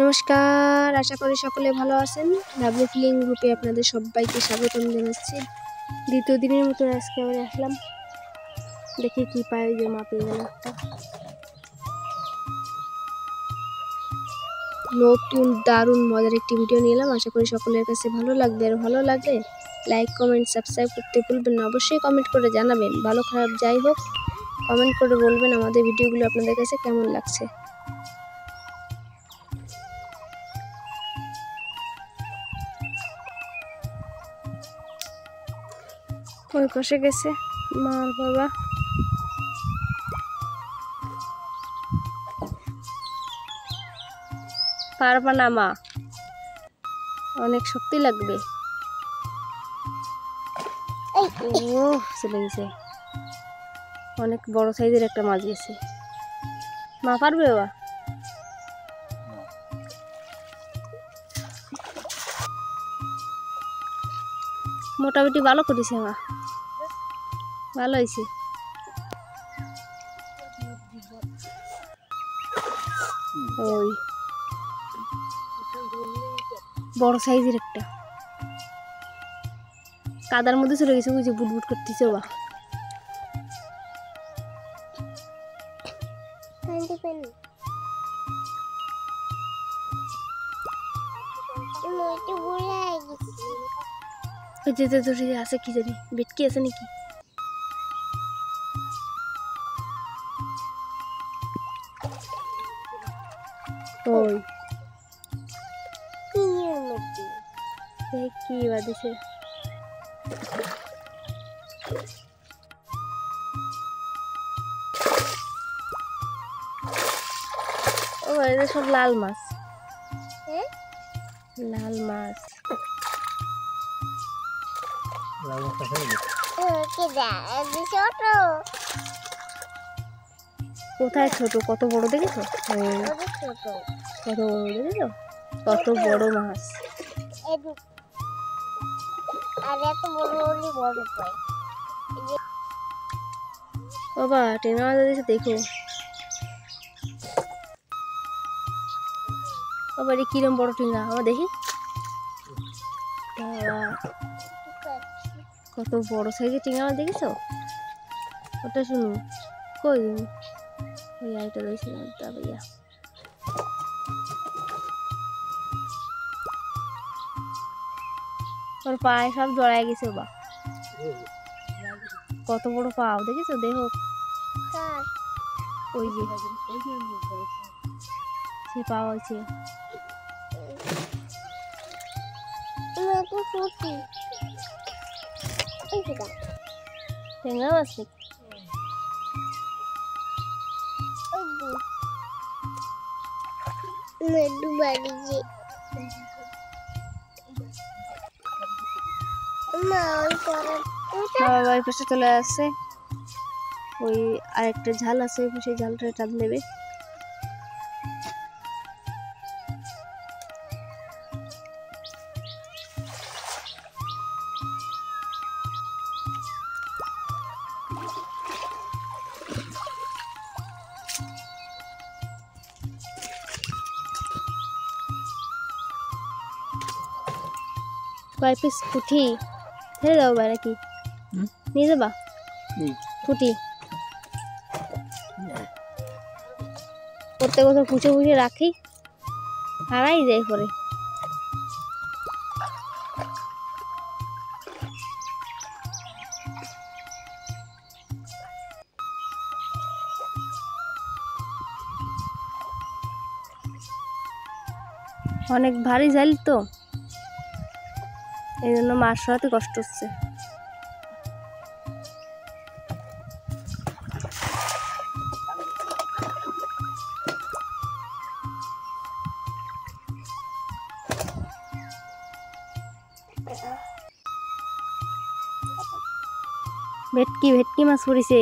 নমস্কার, আশা করি সকলে ভালো আছেন। লাভলি ফিলিং গ্রুপে আপনাদের সবাইকে স্বাগতম জানাচ্ছি। দ্বিতীয় দিনের মতো আজকে আবার আসলাম, দেখি কি পাই। যে মা পেয়ে গেল একটা নতুন দারুণ মজার একটি ভিডিও নিয়ে এলাম। আশা করি সকলের কাছে ভালো লাগবে। আর ভালো লাগলে লাইক, কমেন্ট, সাবস্ক্রাইব করতে ভুলবেন না। অবশ্যই কমেন্ট করে জানাবেন, ভালো খারাপ যাই হোক কমেন্ট করে বলবেন আমাদের ভিডিওগুলো আপনাদের কাছে কেমন লাগছে। ওই পাশে গেছে মার বাবা। পারবা না মা, অনেক শক্তি লাগবে। ও চলে গেছে, অনেক বড় সাইজের একটা মাছ গেছে। মা পারবে বাবা? মোটামুটি ভালো করেছে মা, ভালো হয়েছে। ওই বড় সাইজের একটা কাদার মধ্যে চলে গেছে, ওই যে বুটবুট করতেছে বা। আছে কি জানি, বেটকি আছে নাকি? ওই কি বাদিছে। ও এটা সব লাল মাছ, লাল মাছ। কোথায় ছোট? কত বড় দেখেছো? কত বড় দেখেছো? কত বড় মাছ। বাবা টেনা মাছ দিয়েছে, দেখো বাবা এটা কিরম বড় টিঙ্গা। আমার দেখি কত বড় সাইজের টিঙ্গা মাছ দেখেছো? ওটা শুনো কই ওই আইটা রয়েছে ভাইয়া। ওর পায়ে সব জড়ায় গেছে বা, কত বড় পাও দেখেছো? দেখো ওই যে সে পাওয়া হয়েছে। টেঙ্গা মাছ বাবা ওই পাশে চলে আসছে। ওই আরেকটা ঝাল আছে, ওই পাশে ঝালটা টান দেবে। কয় পিস পুঁটি ছেড়ে দাও বা নাকি নিয়ে যাবা? পুঁটি প্রত্যেক বছর পুষে পুষে রাখি, হারাই যায় পরে। অনেক ভারী জাল তো, এই জন্য মাছ সরাতে কষ্ট হচ্ছে। ভেটকি ভেটকি মাছ পড়েছে।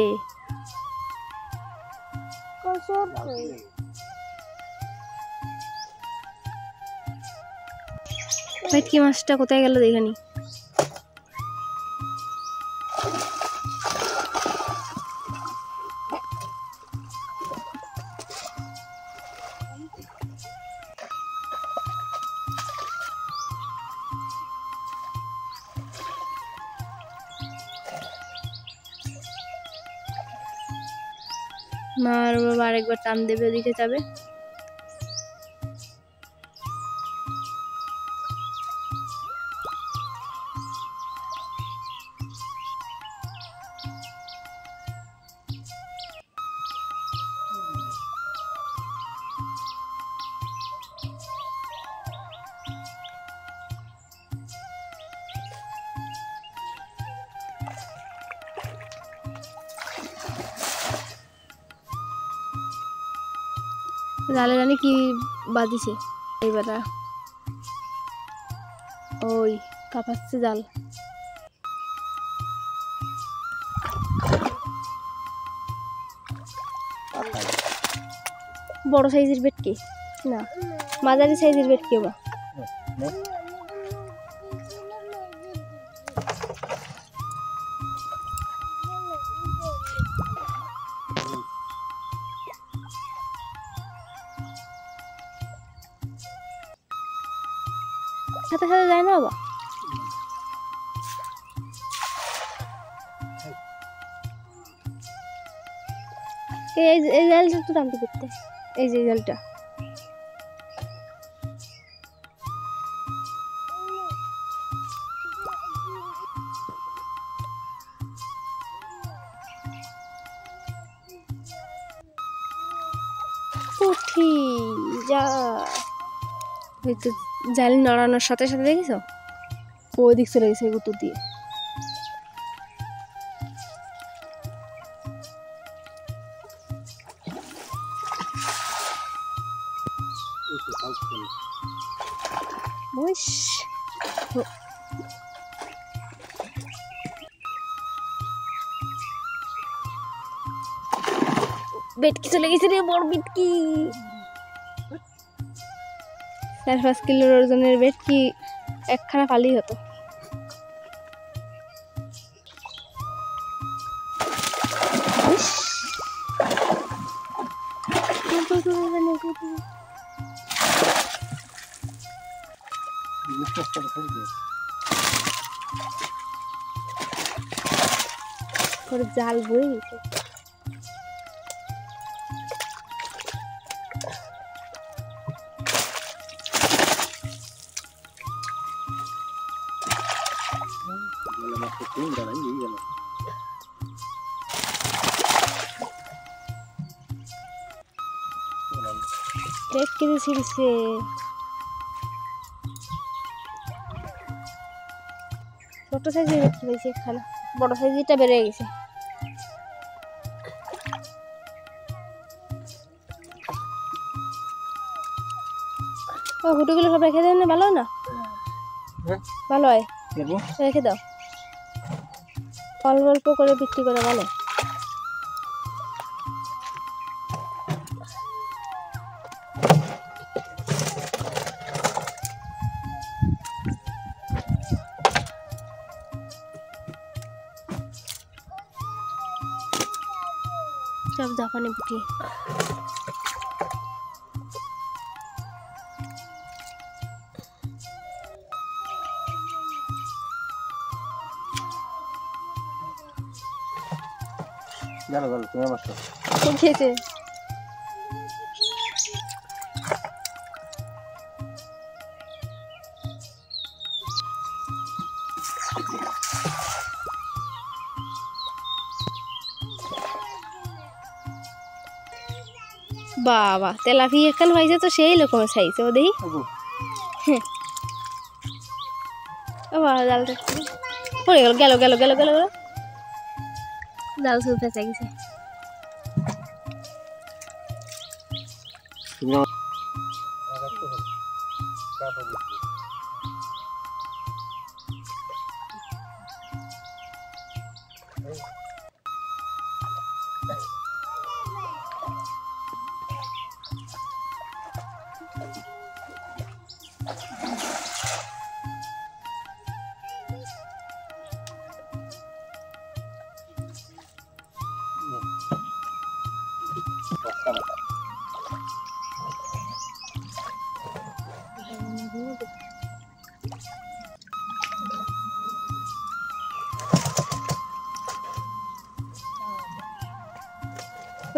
ভেটকি মাছটা কোথায় গেল দেখানি। মা আর বাবা আরেকবার টান দেবে, ওদিকে যাবে। জালে জানি কি বাঁধিছে এইবার, ওই কাঁপাচ্ছে জাল। বড় সাইজের ভেটকি না, মাঝারি সাইজের ভেটকি বা সাথে সাথে যায় না বাবা। এই জালটা তো টানতে করতে, এই যে জালটা পুঁটি যা, হয়তো জাল নড়ানোর সাথে সাথে দেখেছো ওই দিক চলে গেছে উত্তর দিয়ে। বেটকি চলে গেছে রে, বড় বেটকি, 4-5 কিলোর ওজনের বেটকি একখানা পালি হতো। জাল বই গেছে। ভেটকি ছিড়ছে, ছোট সাইজের ভেটকি পেয়েছি একখানা, বড় সাইজেরটা বেড়ে গেছে। ও হুটিগুলো সব রেখে দেন না, ভালো না? ভালো হয়, রেখে দাও, অল্প অল্প করে বিক্রি করে ভালো। সব জাপানি পুঁটি। জানো জানো তুমি আমার সাথে ঠিক আছে, বাবা তেলাপিয়া কাল হয়েছে তো সেই রকমের সাইজ ও দেখি। বাবা জালটা পড়ে গেল, গেল গেল গেল গেল গেল, জাল শুধু ফেঁচে গেছে।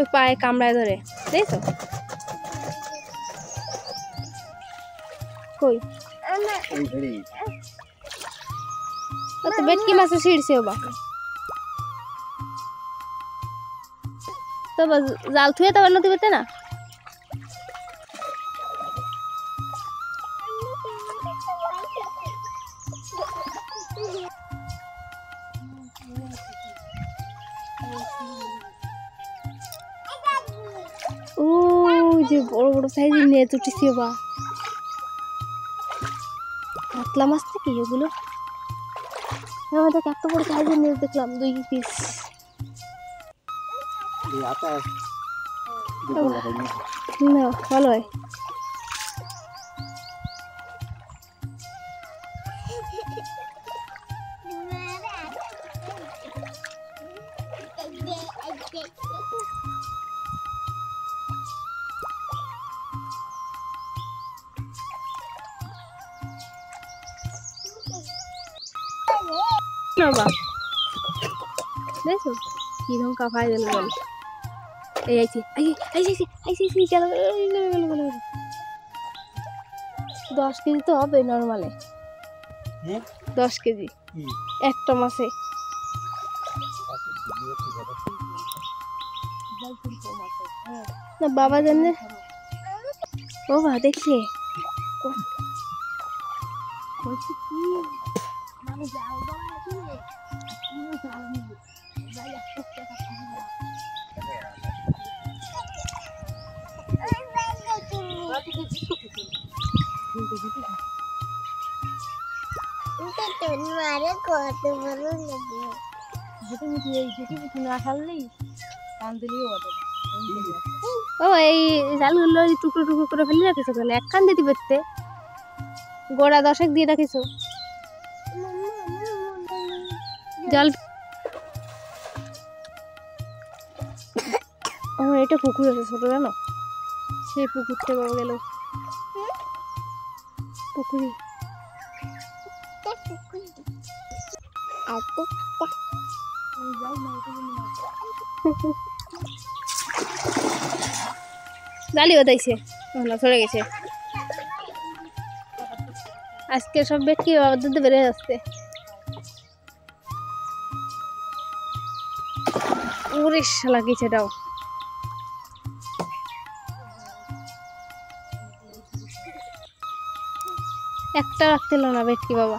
ওই পায়ে কামড়ায় ধরে, দেখছো? কই ও তো বেটকি মাছে ছিঁড়ছে বা তো জাল থুয়ে তো নদী করতে না। ও যে বড় বড় সাইজের নেট উঠেছে বা কাতলা মাছ থেকে এগুলো আমাদের এত বড় সাইজের নেট দেখলাম 2 পিস। না ভালো হয়। না বা দেখো কিরকম কাঁপায় গেল বল। এই আইছি আইছি 10 কেজি তো হবে নর্মালে, 10 কেজি একটা মাছে। না বাবা জানে ও বা দেখলে ও এই জালগুলো টুকরো টুকরো করে ফেলে রাখিস কেন? এক কান দিতে পেতে গোড়া 10 দিয়ে রাখিস জল। আমার এটা পুকুর আছে ছোট, জানো? সেই পুকুরটা বাবা গেল পুকুরি। জালি বাতাইছে চলে গেছে। আজকে সব বেটকি বাবার দুধে বেড়ে যাচ্ছে। ওরে শালা গেছে এটাও। একটা রাখতে না বেটকি বাবা,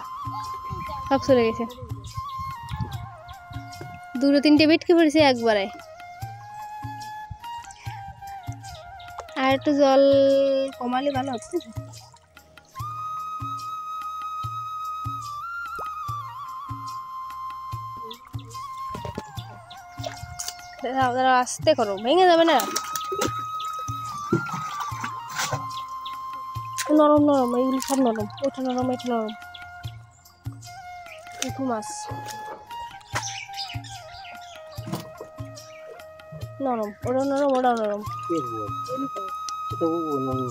সব চলে গেছে। 2-3টে বেটকি পড়েছে একবারে। আর একটু জল কমালে ভালো হচ্ছে। আস্তে করো, ভেঙে যাবে না। নরম নরম এইগুলি সব নরম, ওটা নরম এটা নরম। একটু মাছ নরম, ওটাও নরম ওটাও নরম।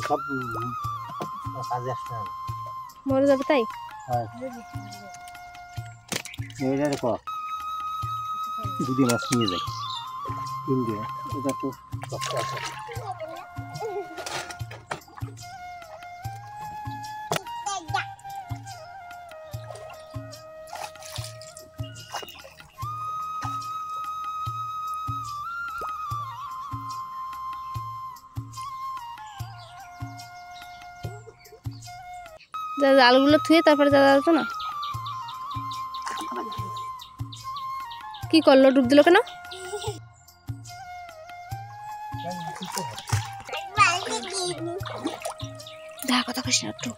সব কাজে আসছে না, মরে যাবে তাই। যদি মাছ নিয়ে যায় ইন্ডিয়া, এটা তো শক্ত আছে। জালগুলো থুয়ে তারপরে দাদা তো না কি করলো, ডুব দিল কেন? দেখা কথা কইস না একটু।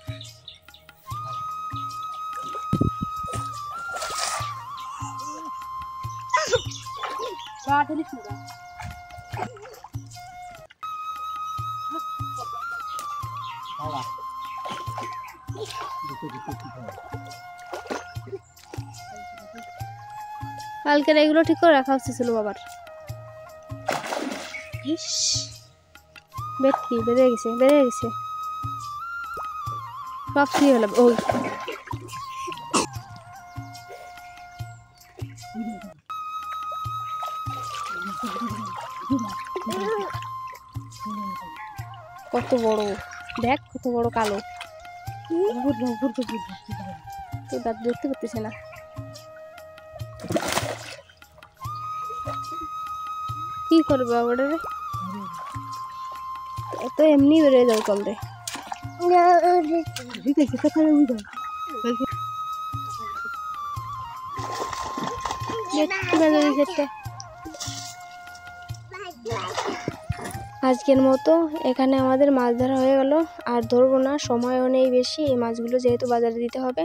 কালকের এগুলো ঠিক করে রাখা উচিত ছিল বাবার। বেটকি বেড়ে গেছে সব কি হলো ওই কত বড়, দেখ কত বড় কালো। তুই দাঁত ধরতে পারতেছে না। কি করবে ওটা রে? তো এমনি বেরিয়ে যাও কল দে। আজকের মতো এখানে আমাদের মাছ ধরা হয়ে গেল, আর ধরবো না, সময়ও নেই বেশি। এই মাছগুলো যেহেতু বাজারে দিতে হবে,